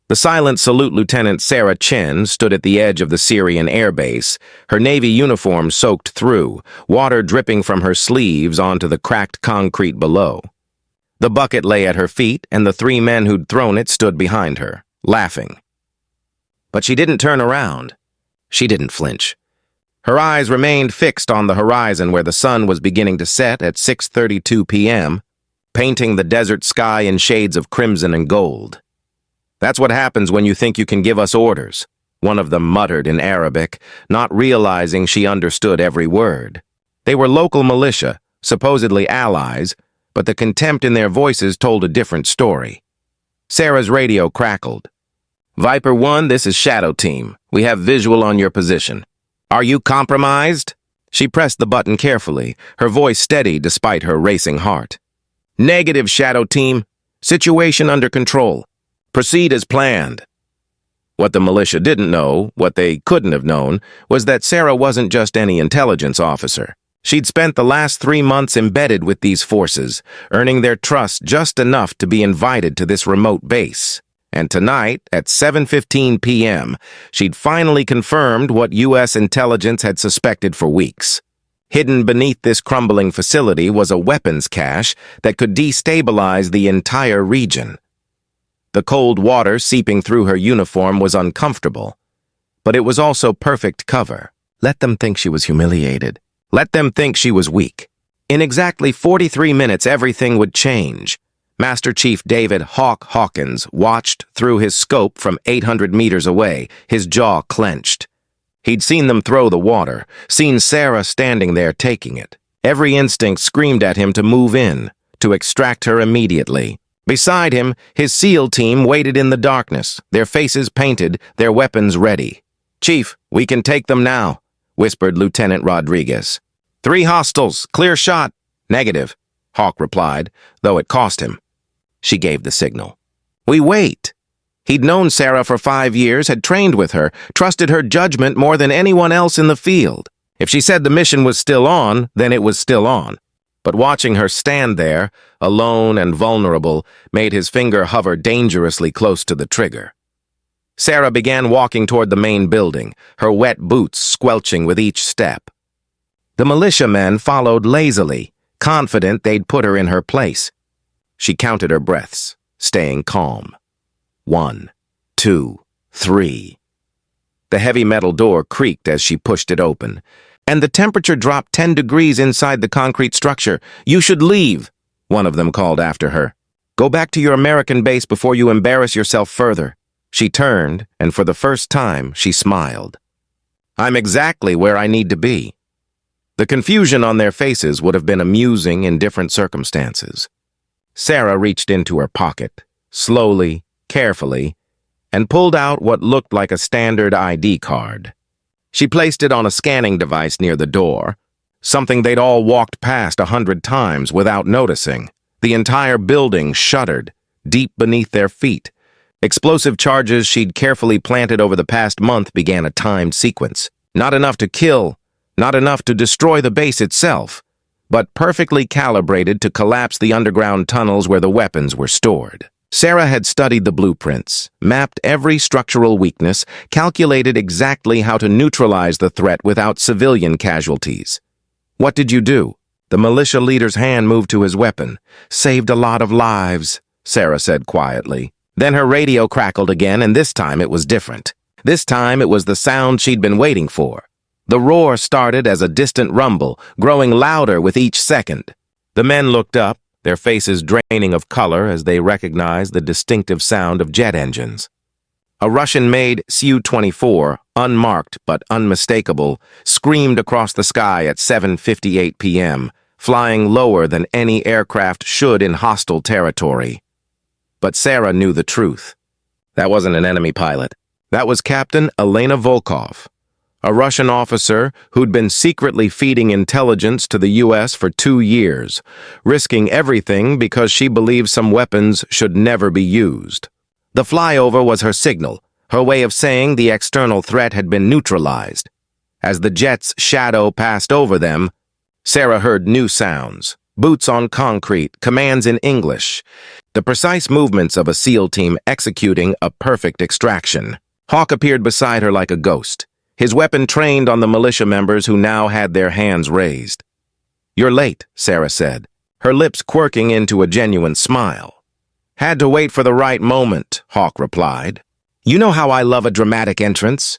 The silent salute Lieutenant Sarah Chen stood at the edge of the Syrian air base, her Navy uniform soaked through, water dripping from her sleeves onto the cracked concrete below. The bucket lay at her feet, and the 3 men who'd thrown it stood behind her, laughing. But she didn't turn around. She didn't flinch. Her eyes remained fixed on the horizon where the sun was beginning to set at 6:32 p.m., painting the desert sky in shades of crimson and gold. "That's what happens when you think you can give us orders," one of them muttered in Arabic, not realizing she understood every word. They were local militia, supposedly allies, but the contempt in their voices told a different story. Sarah's radio crackled. "Viper 1, this is Shadow Team. We have visual on your position. Are you compromised?" She pressed the button carefully, her voice steady despite her racing heart. "Negative, Shadow Team. Situation under control. Proceed as planned." What the militia didn't know, what they couldn't have known, was that Sarah wasn't just any intelligence officer. She'd spent the last 3 months embedded with these forces, earning their trust just enough to be invited to this remote base. And tonight, at 7:15 p.m., she'd finally confirmed what U.S. intelligence had suspected for weeks. Hidden beneath this crumbling facility was a weapons cache that could destabilize the entire region. The cold water seeping through her uniform was uncomfortable, but it was also perfect cover. Let them think she was humiliated. Let them think she was weak. In exactly 43 minutes, everything would change. Master Chief David "Hawk" Hawkins watched through his scope from 800 meters away, his jaw clenched. He'd seen them throw the water, seen Sarah standing there taking it. Every instinct screamed at him to move in, to extract her immediately. Beside him, his SEAL team waited in the darkness, their faces painted, their weapons ready. "Chief, we can take them now," whispered Lieutenant Rodriguez. "3 hostiles, clear shot." "Negative," Hawk replied, though it cost him. She gave the signal. "We wait." He'd known Sarah for 5 years, had trained with her, trusted her judgment more than anyone else in the field. If she said the mission was still on, then it was still on. But watching her stand there, alone and vulnerable, made his finger hover dangerously close to the trigger. Sarah began walking toward the main building, her wet boots squelching with each step. The militiamen followed lazily, confident they'd put her in her place. She counted her breaths, staying calm. 1, 2, 3. The heavy metal door creaked as she pushed it open, and the temperature dropped 10 degrees inside the concrete structure. "You should leave," one of them called after her. "Go back to your American base before you embarrass yourself further." She turned, and for the first time, she smiled. "I'm exactly where I need to be." The confusion on their faces would have been amusing in different circumstances. Sarah reached into her pocket, slowly, carefully, and pulled out what looked like a standard ID card. She placed it on a scanning device near the door, something they'd all walked past 100 times without noticing. The entire building shuddered, deep beneath their feet. Explosive charges she'd carefully planted over the past month began a timed sequence. Not enough to kill, not enough to destroy the base itself, but perfectly calibrated to collapse the underground tunnels where the weapons were stored. Sarah had studied the blueprints, mapped every structural weakness, calculated exactly how to neutralize the threat without civilian casualties. "What did you do?" The militia leader's hand moved to his weapon. "Saved a lot of lives," Sarah said quietly. Then her radio crackled again, and this time it was different. This time it was the sound she'd been waiting for. The roar started as a distant rumble, growing louder with each second. The men looked up, their faces draining of color as they recognized the distinctive sound of jet engines. A Russian-made Su-24, unmarked but unmistakable, screamed across the sky at 7:58 p.m., flying lower than any aircraft should in hostile territory. But Sarah knew the truth. That wasn't an enemy pilot. That was Captain Elena Volkov, a Russian officer who'd been secretly feeding intelligence to the U.S. for 2 years, risking everything because she believed some weapons should never be used. The flyover was her signal, her way of saying the external threat had been neutralized. As the jet's shadow passed over them, Sarah heard new sounds, boots on concrete, commands in English. the precise movements of a SEAL team executing a perfect extraction. Hawk appeared beside her like a ghost, his weapon trained on the militia members who now had their hands raised. "You're late," Sarah said, her lips quirking into a genuine smile. "Had to wait for the right moment," Hawk replied. "You know how I love a dramatic entrance."